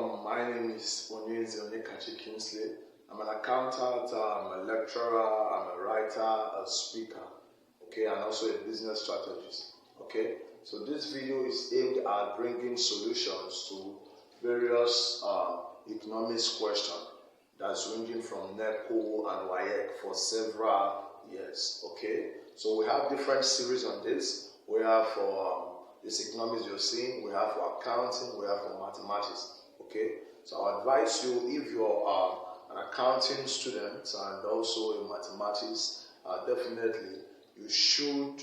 Welcome, my name is Neco. I'm an accountant, I'm a lecturer, I'm a writer, a speaker, okay, and also a business strategist, okay. So this video is aimed at bringing solutions to various economics questions that's ranging from Neco and for several years, okay. So we have different series on this. We have for this economics you're seeing, we have for accounting, we have for mathematics, okay. So I advise you, if you're an accounting student and also in mathematics, definitely you should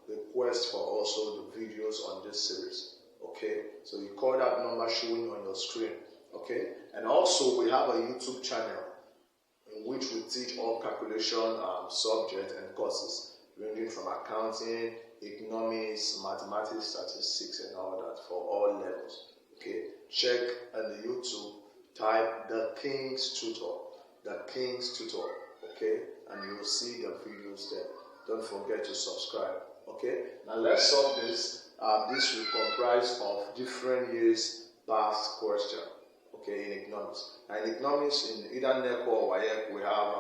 request for also the videos on this series, okay. So you call that number showing on your screen, okay. And also we have a YouTube channel in which we teach all calculation subjects and courses ranging from accounting, economics, mathematics, statistics, and all that for all levels, okay. Check on the YouTube, type the King's Tutor, okay, and you will see the videos there. Don't forget to subscribe, okay. Now let's solve this. This will comprise of different years past question, okay, in economics. Now in economics, in either Neco or we have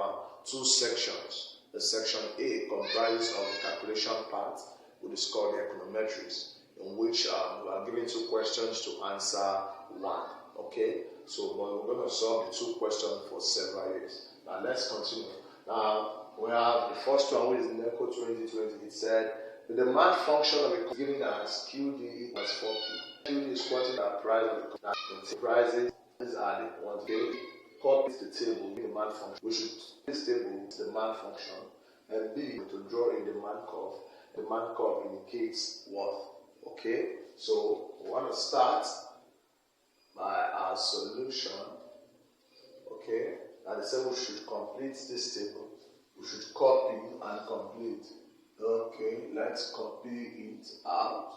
two sections. The section A comprises of the calculation part, which is called the econometrics, in which we are given two questions to answer one, okay. So but we're going to solve the two questions for several years. Now let's continue. Now we have the first one, which is Neco 2020. It said the demand function of a given as QD equals 4P. QD is quantity that price of the prices are the quantity. Copy the table, demand function. We should this table is the demand function, and B to draw a demand curve. The demand curve indicates what? Okay, so we want to start by our solution. Okay, and the same we should complete this table. We should copy and complete. Okay, let's copy it out.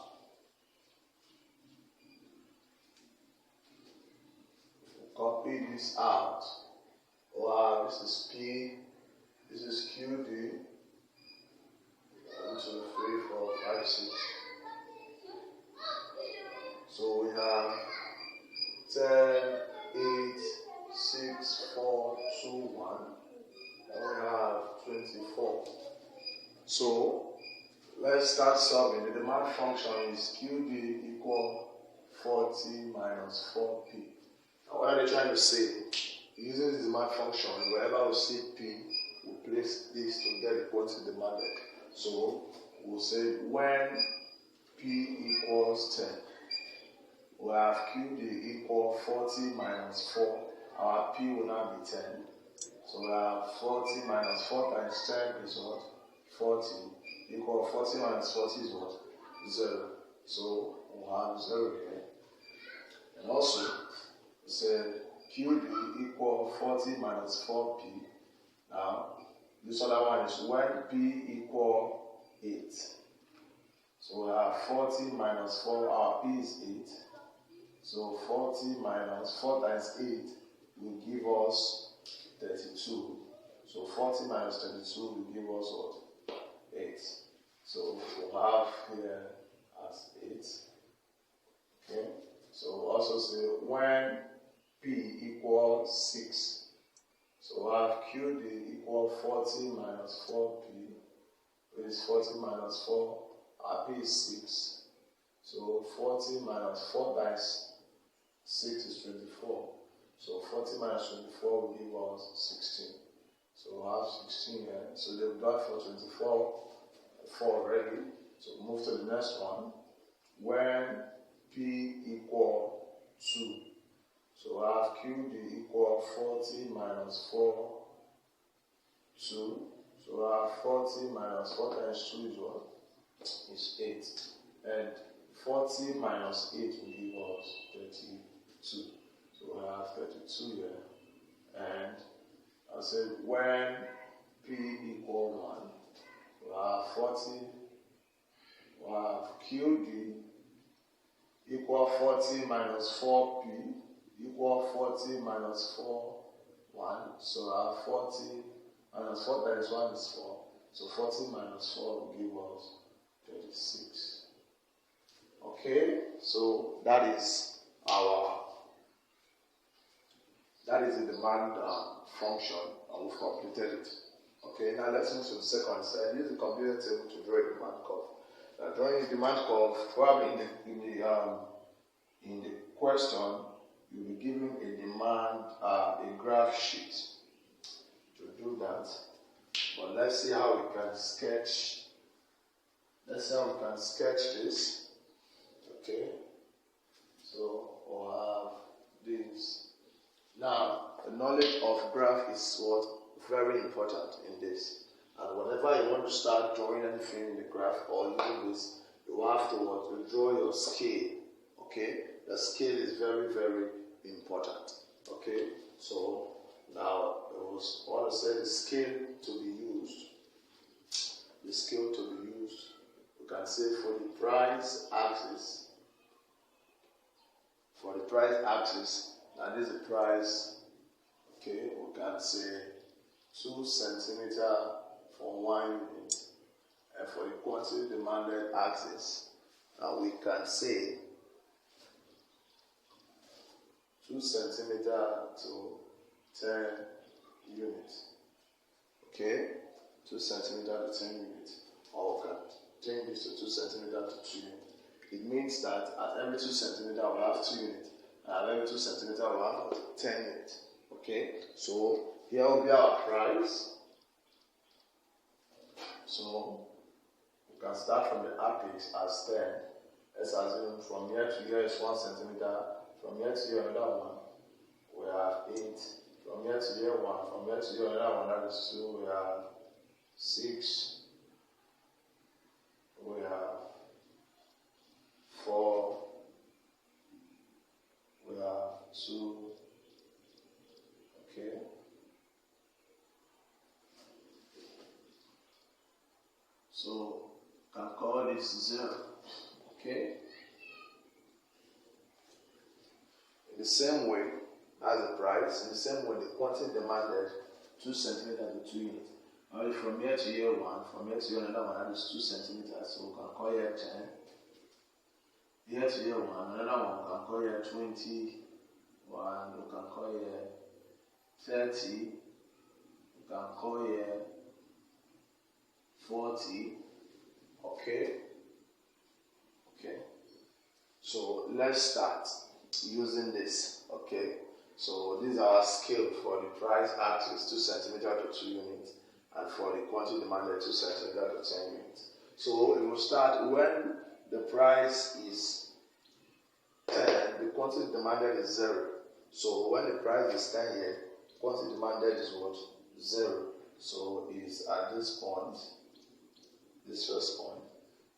Copy this out. Wow, this is P, this is QD. 1, 2, 3, 4, 5, 6. So we have 10, 8, 6, 4, 2, 1, and we have 24. So let's start solving. The demand function is QD equal 40 minus 4P. Now what are they trying to say? Using the demand function, wherever we see P, we place this to get the quantity demanded. So we'll say when P equals 10, we have QD equal 40 minus 4. Our P will now be 10. So we have 40 minus 4 times 10 is what? 40. Equal 40 minus 40 is what? 0. So we'll have 0 here. And also, we said QD equal 40 minus 4P. Now, this other one is when P equal 8. So we have 40 minus 4, our P is 8. So 40 minus 4 times 8 will give us 32. So 40 minus 32 will give us what? 8. So we'll have here as 8. Okay. So we'll also say when P equals 6. So we'll have QD equal 40 minus 4P, which is 40 minus 4. Our P is 6. So 40 minus 4 times 6 is 24. So 40 minus 24 will give us 16. So we'll have 16 here. So they've got for 24 4 already. So move to the next one. When P equal 2. So we'll have QD equal 40 minus 4, 2. So we'll have 40 minus 4 times 2 is what? Is 8. And 40 minus 8 will give us 32. So we'll have 32 here. And I said when P equal 1, we'll have 40, we'll have QD equal 40 minus 4P equal 40 minus 4, 1. So we'll have 40 minus 4 times 1 is 4. So 40 minus 4 will give us 36. Okay, so that is our That is the demand function, and we've completed it. Okay, now let's move to the second step. Use the computer table to draw a demand curve. Now, drawing a demand curve, probably in the question, you'll be given a demand, a graph sheet to do that. But let's see how we can sketch. Let's see how we can sketch this. Okay, so we'll have this. Now, the knowledge of graph is what very important in this. And whenever you want to start drawing anything in the graph or using this, you have to draw your scale. Okay, the scale is very, very important. Okay, so now I want to say the scale to be used. The scale to be used. We can say for the price axis. For the price axis, and this is the price. Okay, we can say 2 centimeters for 1 unit, and for the quantity demanded axis, and we can say 2 centimeters to 10 units. Okay, 2 centimeters to 10 units, or we can change this to 2 centimeters to 2 units. It means that at every 2 centimeters we have 2 units, and at every 2 centimeters we have 10 units. Okay, so here will be our price. So we can start from the apex as 10. Let's assume from here to here is 1 centimeter. From here to here another one, we have 8. From here to here 1. From here to here another one, that is 2. We have 6. We have 4. We have 2. Okay. So, can call this 0. Okay. In the same way as the price, in the same way the quantity demanded 2 centimeters to 2 units. Only from here to here 1, from here to here another one, that is 2 centimeters. So we can call here 10. Here to here 1, another one, we can call here 20. One, we can call here 30. We can call here 40. Okay. Okay. So let's start using this. Okay. So this is our scale for the price axis 2 centimeters to 2 units, and for the quantity demanded 2 centimeters to 10 units. So we will start when the price is 10, the quantity demanded is 0. So when the price is 10 here, quantity demanded is what? 0. So it's at this point, this first point.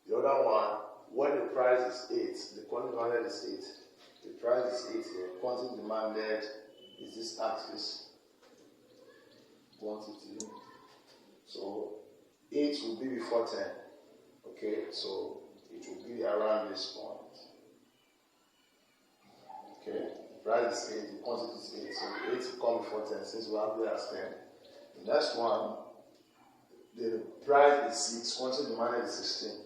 The other one, when the price is 8, the quantity demanded is 8. The price is 8 here. Quantity demanded is this axis. Quantity. So 8 will be before 10. Okay, so it will be around this point. Okay, the price is 8, the quantity is 8. So 8 will come before 10 since we have there as 10. The next one, the price is 6, quantity demanded is 16.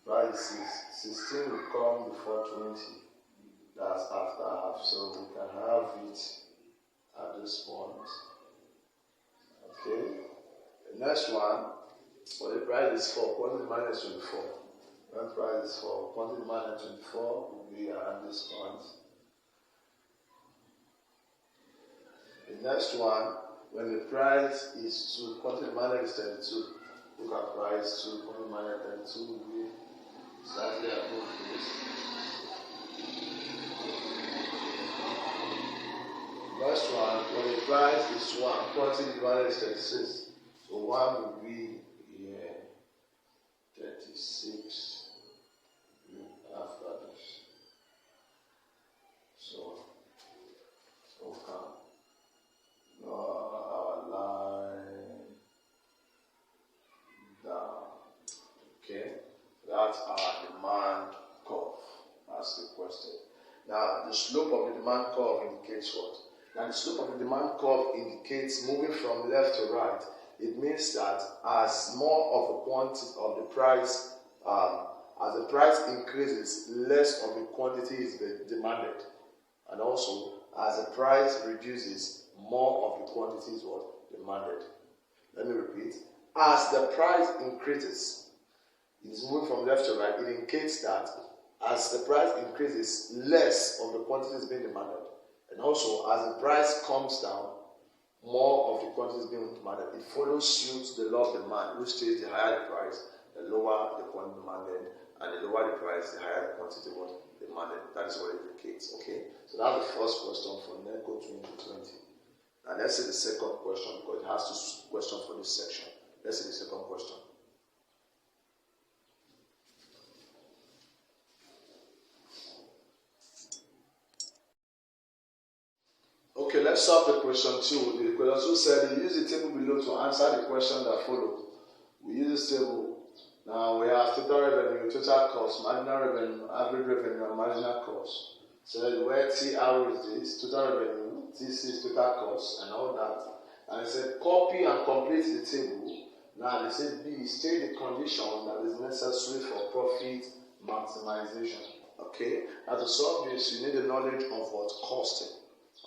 Price is 6. 16 will come before 20. That's after half. So we can have it at this point. Okay. The next one, for the price is 4, quantity demanded is 24. When price is 4, quantity demanded 24 will be at this point. The next one, when the price is 2, quantity demanded is 32. Look at price 2, quantity demanded 32 will be slightly above this. Next one, when the price is 1, quantity demanded is 36. So 1 will be here, 36 after this. So we can draw our line down. Okay, that's our demand curve. That's the question. Now, the slope of the demand curve indicates what? Now, the slope of the demand curve indicates moving from left to right. It means that as more of the quantity of the price, as the price increases, less of the quantity is demanded. And also, as the price reduces, more of the quantity is what? Demanded. Let me repeat. As the price increases, it is moving from left to right, it indicates that as the price increases, less of the quantity is being demanded. And also, as the price comes down, more of the quantity is being demanded. It follows suit the law of demand, which states the higher the price, the lower the quantity demanded, and the lower the price, the higher the quantity demanded. That is what it indicates. Okay? So that's the first question for Neco 2020. And let's see the second question, because it has to question for this section. Let's see the second question. Okay, let's solve the question 2. The question 2 said, use the table below to answer the question that follows. We use this table. Now we have total revenue, total cost, marginal revenue, average revenue, and marginal cost. So where TR is this, total revenue, TC is total cost, and all that. And it said, copy and complete the table. Now they said B, state the condition that is necessary for profit maximization. Okay? Now to solve this, you need the knowledge of what? Costing.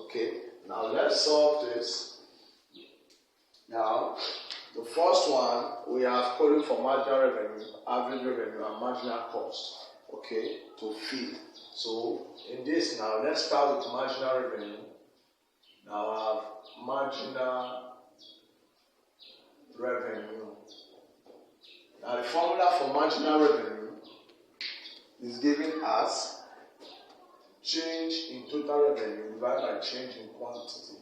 Okay, now let's solve this. Now, the first one, we have coding for marginal revenue, average revenue, and marginal cost. Okay, to feed. So, in this now, let's start with marginal revenue. Now, I have marginal revenue. Now, the formula for marginal revenue is given as change in total revenue divided by change in quantity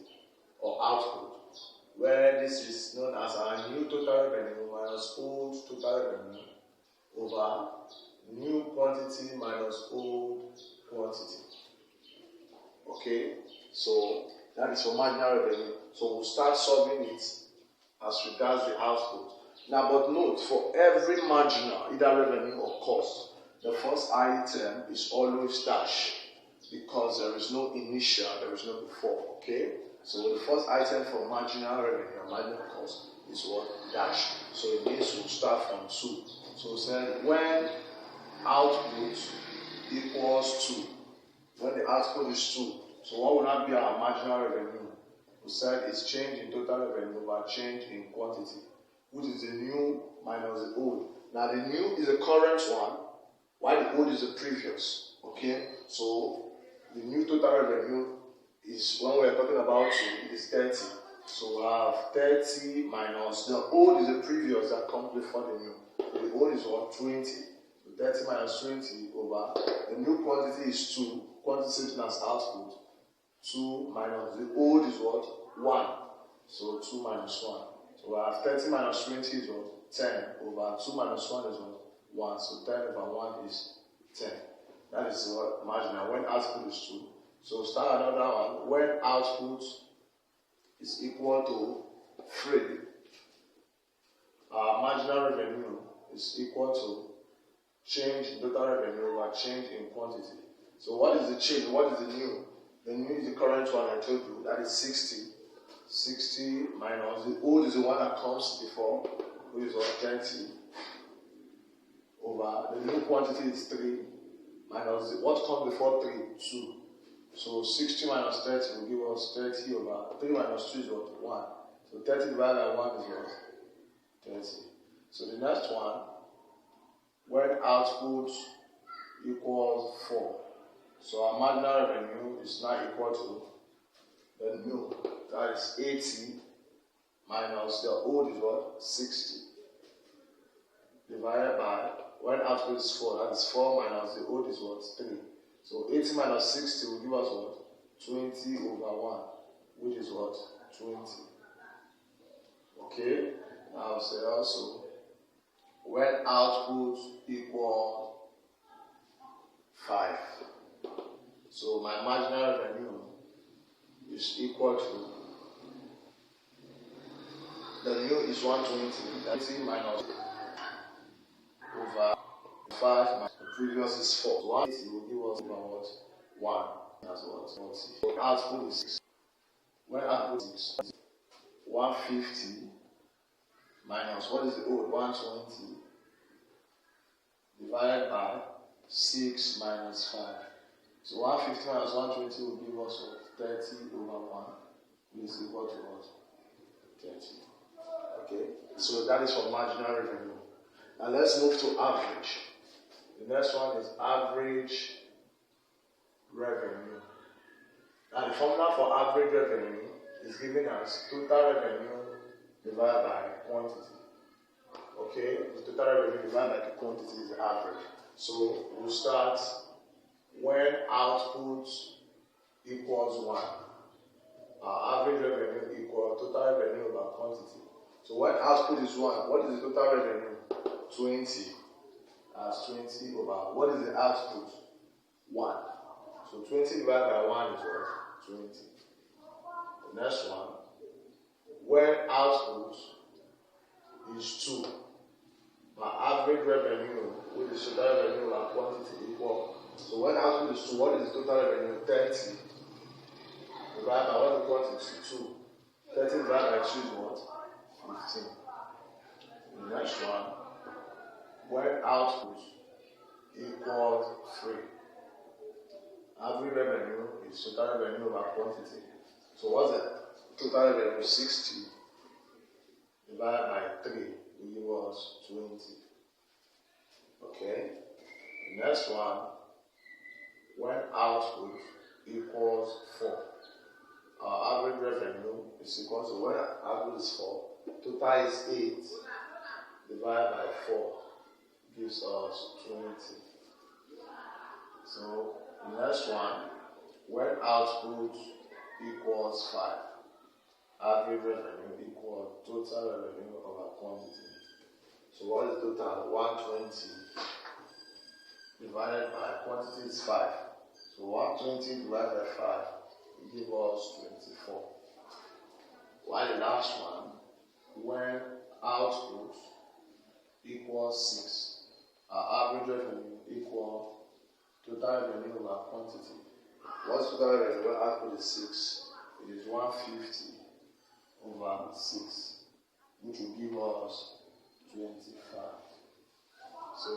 or output, where this is known as our new total revenue minus old total revenue over new quantity minus old quantity. Okay, so that is for marginal revenue. So we'll start solving it as regards the output. Now, but note, for every marginal, either revenue or cost, the first item is always dash, because there is no initial, there is no before, okay? So the first item for marginal revenue and marginal cost is what? Dash. So it means we'll start from 2. So we said when output equals 2, when the output is 2, so what will not be our marginal revenue? We said it's change in total revenue over change in quantity, which is the new minus the old. Now the new is the current one, while the old is the previous, okay? So the new total revenue is, when we're talking about 2, is 30. So we have 30 minus, the old is the previous that comes before the new. So the old is what? 20. So 30 minus 20 over, the new quantity is 2, quantity same as output. 2 minus, the old is what? 1. So 2 minus 1. So we have 30 minus 20 is what? 10 over 2 minus 1 is what? 1. So 10 over 1 is 10. That is what marginal, when output is 2. So start another one. When output is equal to 3, our marginal revenue is equal to change in total revenue over change in quantity. So what is the change? What is the new? The new is the current one I told you, that is 60. 60 minus, the old is the one that comes before, which is what? 30 over, the new quantity is 3. Minus what comes before 3? 2. So 60 minus 30 will give us 30 over 3 minus 2 is what? 1. So 30 divided by 1 is what? 30. So the next one, when output equals 4. So our marginal revenue is now equal to the new. That is 80 minus the old is what? 60. Divided by, when output is 4, that is 4 minus the old is what? 3. So 80 minus 60 will give us what? 20 over 1, which is what? 20. Okay? Now say also, when output equals 5. So my marginal revenue is equal to, the new is 120, that's 20 minus over 5 minus the previous is 4. So 180 will give us over what? 1. That's what? 40. So output is 6. When output is 150 minus, what is the old? 120 divided by 6 minus 5. So 150 minus 120 will give us what? 30 over 1. is equal to what? 30. Okay, so that is for marginal revenue. Now let's move to average. The next one is average revenue. Now the formula for average revenue is given as total revenue divided by quantity. Okay, the total revenue divided by the quantity is the average. So we'll start when output equals 1. Our average revenue equals total revenue over quantity. So when output is 1, what is the total revenue? 20. That's 20 over, what is the output? 1. So 20 divided by 1 is what? 20. The next one, when output is 2, our average revenue, which is total revenue over quantity equal. So when output is 2, what is the total revenue? 30. Divided by what the quantity is 2. 30 divided by 2 is what? 15. The next one, when output equals 3. Average revenue is total revenue over quantity. So what's the total revenue? 60 divided by 3 will give us 20. Okay. The next one, when output equals 4. Our average revenue is equal to, when output is 4, total is 8 divided by 4 gives us 20. So the next one, when output equals 5, average revenue equals total revenue over quantity. So what is total? 120 divided by quantity is 5. So 120 divided by 5 will give us 24. While the last one, when output equals 6, our average revenue equals total revenue over quantity. What's total revenue? When output is 6, it is 150 over 6, which will give us 25. So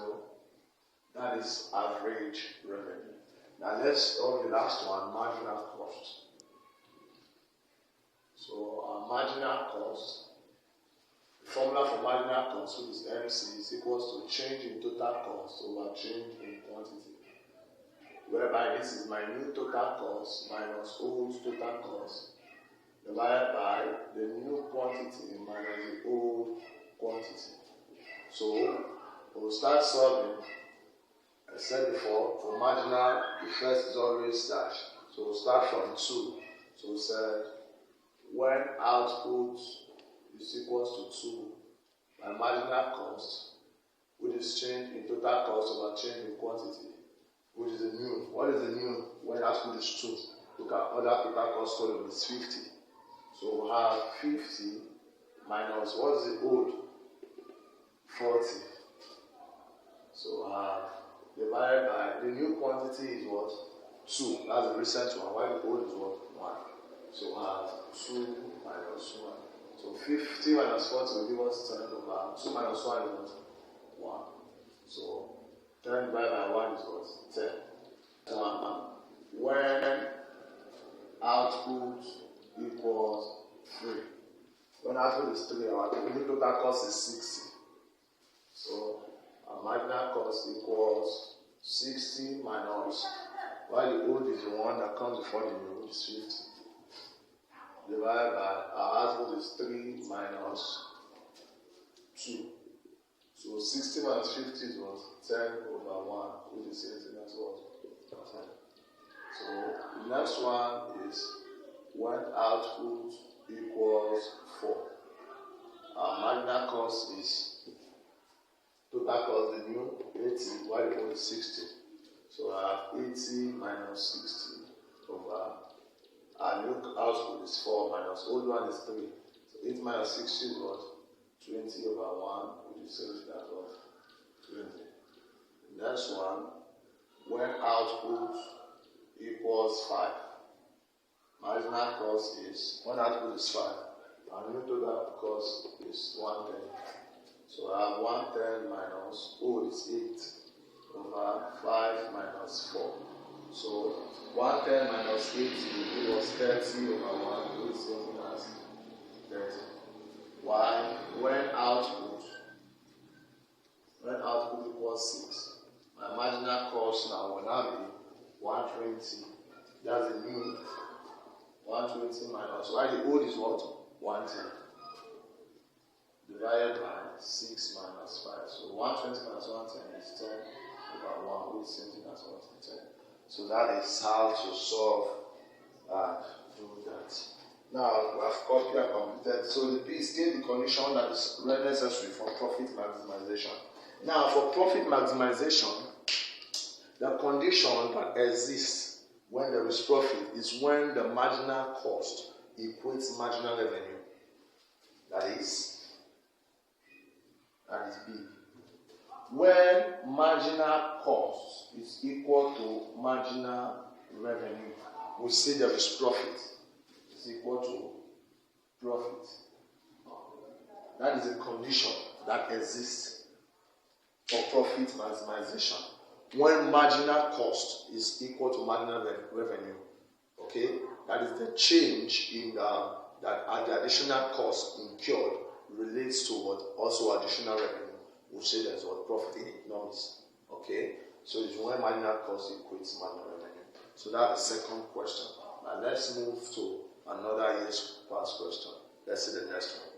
that is average revenue. Now let's go to the last one, marginal cost. So our marginal cost, the formula for marginal cost, which is MC, is equals to change in total cost over change in quantity. Whereby this is my new total cost minus old total cost divided by the new quantity minus the old quantity. So we'll start solving. I said before, for marginal, the first is always dash. So we'll start from 2. So we said when output is equals to 2, my marginal cost, which is change in total cost over change in quantity, which is the new. What is the new when output is 2? Look at other total cost column is 50. So we'll have 50 minus, what is the old? 40. So we'll have divided by, the new quantity is what? 2. That's the recent one. While the old is what? 1. So we'll have 2 minus 1. So 50 minus 40 will give us 10 over 2 minus 1 is what? 1. So 10 divided by 1 is what? 10. When output equals 3. When output is 3, our total cost is 60. So our marginal cost equals 60 minus, while the old is the one that comes before the new, which is 50. Divided by, our output is 3 minus 2. So 60 minus 50 is what? 10 over 1, which is 18, that's what? 10. So the next one is when output equals 4. Our marginal cost is total cost, the new 80, while the old is 60. So I have 80 minus 60 over, our new output is 4 minus old one is 3. So 8 minus 60 is what? 20 over 1, which is 70, that's what? 20. The next one, when output equals 5. Marginal cost is, when output is 5, our new total cost is 110. So I have 110 minus old is 8 over 5 minus 4. So 110 minus 80 will give us 30 over 1, is same thing as 30. Why? When output equals 6, my marginal cost now will now be 120. That's the new 120 minus. Why the old is what? 110. Divided by 6 minus 5. So 120 minus 110 is 10 over 1, which is the same thing as 110. So that is how to solve and do that. Now we have copied and completed. So the P is still the condition that is necessary for profit maximization. Now for profit maximization, the condition that exists when there is profit is when the marginal cost equates marginal revenue. That is B. When marginal cost is equal to marginal revenue, we say there is profit. It's equal to profit. That is a condition that exists for profit maximization. When marginal cost is equal to marginal revenue, okay, that is the change in the additional cost incurred relates to what also additional revenue. We'll say there's what profit in economics, okay. So it's when marginal cost equates marginal revenue. So that's the second question. Now let's move to another year's past question. Let's see the next one.